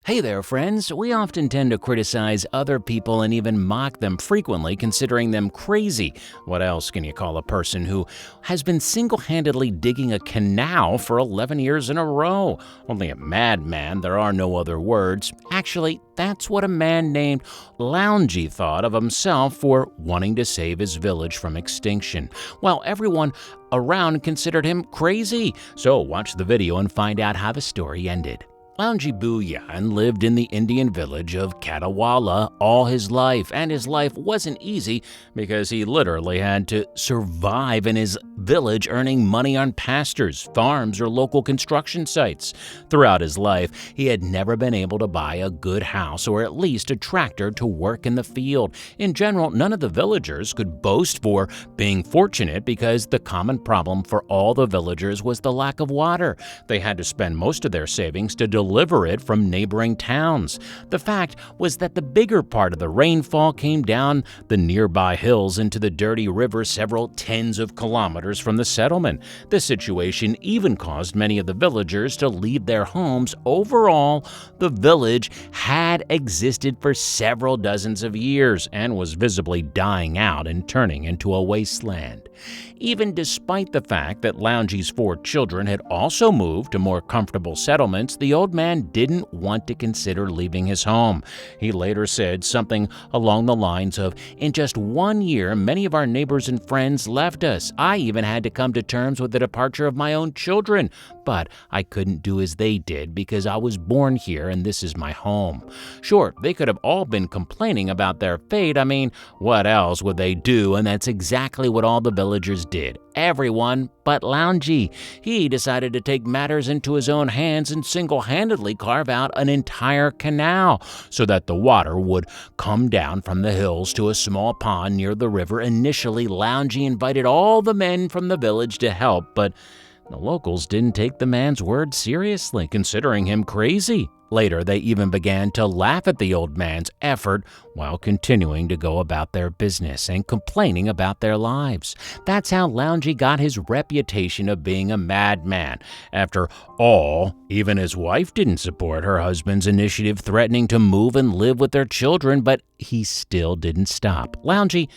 Hey there, friends. We often tend to criticize other people and even mock them frequently, considering them crazy. What else can you call a person who has been single-handedly digging a canal for 11 years in a row? Only a madman, there are no other words. Actually, that's what a man named Laungi thought of himself for wanting to save his village from extinction. Well, everyone around considered him crazy. So watch the video and find out how the story ended. Laungi lived in the Indian village of Kadawala all his life, and his life wasn't easy because he literally had to survive in his village earning money on pastures, farms, or local construction sites. Throughout his life, he had never been able to buy a good house or at least a tractor to work in the field. In general, none of the villagers could boast for being fortunate because the common problem for all the villagers was the lack of water. They had to spend most of their savings to deliver it from neighboring towns. The fact was that the bigger part of the rainfall came down the nearby hills into the dirty river several tens of kilometers from the settlement. This situation even caused many of the villagers to leave their homes. Overall, the village had existed for several dozens of years and was visibly dying out and turning into a wasteland. Even despite the fact that Laungi's 4 children had also moved to more comfortable settlements, the old man didn't want to consider leaving his home. He later said something along the lines of, "In just 1 year, many of our neighbors and friends left us. I even had to come to terms with the departure of my own children. But I couldn't do as they did because I was born here and this is my home." Sure, they could have all been complaining about their fate. I mean, what else would they do? And that's exactly what all the villagers did. Everyone but Laungi. He decided to take matters into his own hands and single-handedly carve out an entire canal so that the water would come down from the hills to a small pond near the river. Initially, Laungi invited all the men from the village to help, but the locals didn't take the man's word seriously, considering him crazy. Later, they even began to laugh at the old man's effort while continuing to go about their business and complaining about their lives. That's how Laungi got his reputation of being a madman. After all, even his wife didn't support her husband's initiative threatening to move and live with their children, but he still didn't stop. Laungi,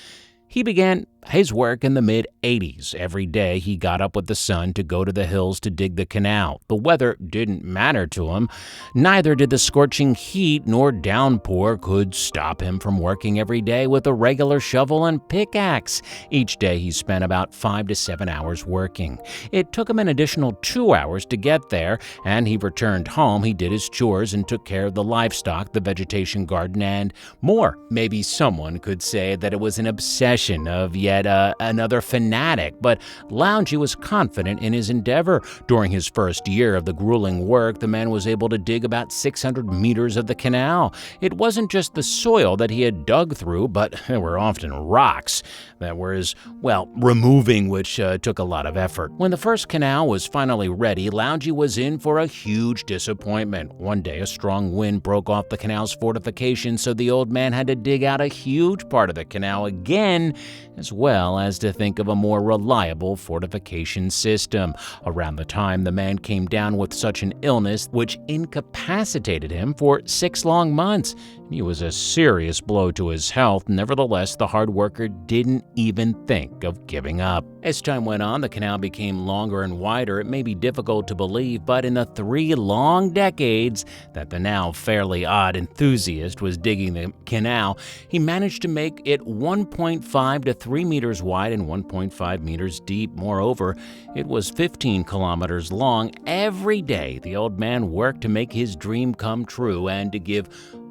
he began his work in the mid-80s. Every day he got up with the sun to go to the hills to dig the canal. The weather didn't matter to him. Neither did the scorching heat nor downpour could stop him from working every day with a regular shovel and pickaxe. Each day he spent about 5 to 7 hours working. It took him an additional 2 hours to get there, and he returned home. He did his chores and took care of the livestock, the vegetation garden, and more. Maybe someone could say that it was an obsession of yet another fanatic, but Laungi was confident in his endeavor. During his first year of the grueling work, the man was able to dig about 600 meters of the canal. It wasn't just the soil that he had dug through, but there were often rocks that were removing, which took a lot of effort. When the first canal was finally ready, Laungi was in for a huge disappointment. One day, a strong wind broke off the canal's fortification, so the old man had to dig out a huge part of the canal again, as well as to think of a more reliable fortification system. Around the time the man came down with such an illness which incapacitated him for 6 long months. It was a serious blow to his health. Nevertheless, the hard worker didn't even think of giving up. As time went on, the canal became longer and wider. It may be difficult to believe, but in the 3 long decades that the now fairly odd enthusiast was digging the canal, he managed to make it 1.5 to 3 meters wide and 1.5 meters deep. Moreover, it was 15 kilometers long. Every day, the old man worked to make his dream come true and to give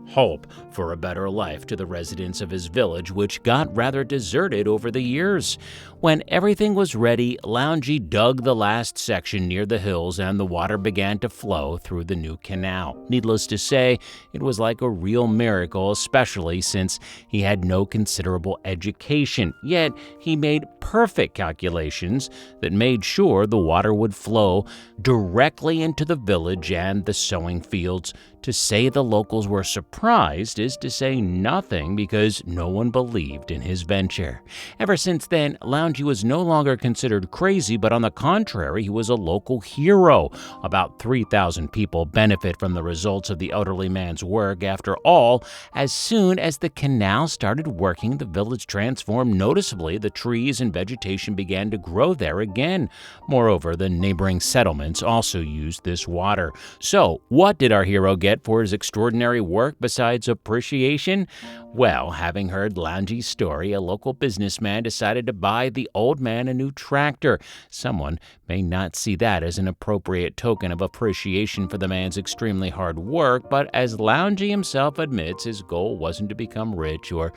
hope for a better life to the residents of his village, which got rather deserted over the years. When everything was ready, Laungi dug the last section near the hills and the water began to flow through the new canal. Needless to say, it was like a real miracle, especially since he had no considerable education. Yet, he made perfect calculations that made sure the water would flow directly into the village and the sowing fields. To say the locals were surprised surprised is to say nothing because no one believed in his venture. Ever since then, Laungi was no longer considered crazy, but on the contrary, he was a local hero. About 3,000 people benefit from the results of the elderly man's work. After all, as soon as the canal started working, the village transformed noticeably. The trees and vegetation began to grow there again. Moreover, the neighboring settlements also used this water. So, what did our hero get for his extraordinary work besides appreciation? Well, having heard Laungi's story, a local businessman decided to buy the old man a new tractor. Someone may not see that as an appropriate token of appreciation for the man's extremely hard work, but as Laungi himself admits, his goal wasn't to become rich or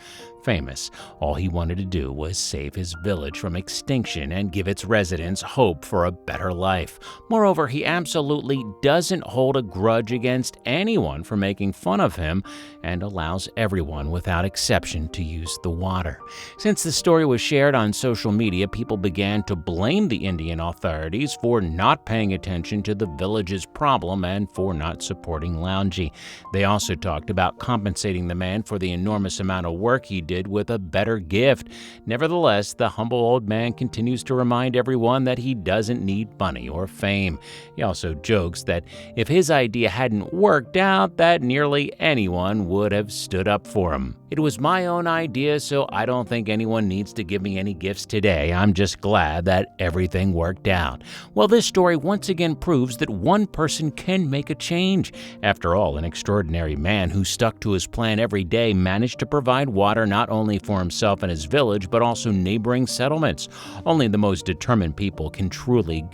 famous. All he wanted to do was save his village from extinction and give its residents hope for a better life. Moreover, he absolutely doesn't hold a grudge against anyone for making fun of him and allows everyone without exception to use the water. Since the story was shared on social media, people began to blame the Indian authorities for not paying attention to the village's problem and for not supporting Laungi. They also talked about compensating the man for the enormous amount of work he did with a better gift. Nevertheless, the humble old man continues to remind everyone that he doesn't need money or fame. He also jokes that if his idea hadn't worked out, that nearly anyone would have stood up for him. It was my own idea, so I don't think anyone needs to give me any gifts today. I'm just glad that everything worked out. Well, this story once again proves that one person can make a change. After all, an extraordinary man who stuck to his plan every day managed to provide water not only for himself and his village, but also neighboring settlements. Only the most determined people can truly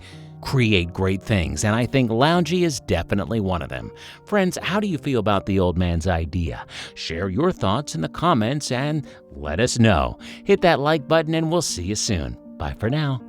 create great things, and I think Laungi is definitely one of them. Friends, how do you feel about the old man's idea? Share your thoughts in the comments and let us know. Hit that like button and we'll see you soon. Bye for now.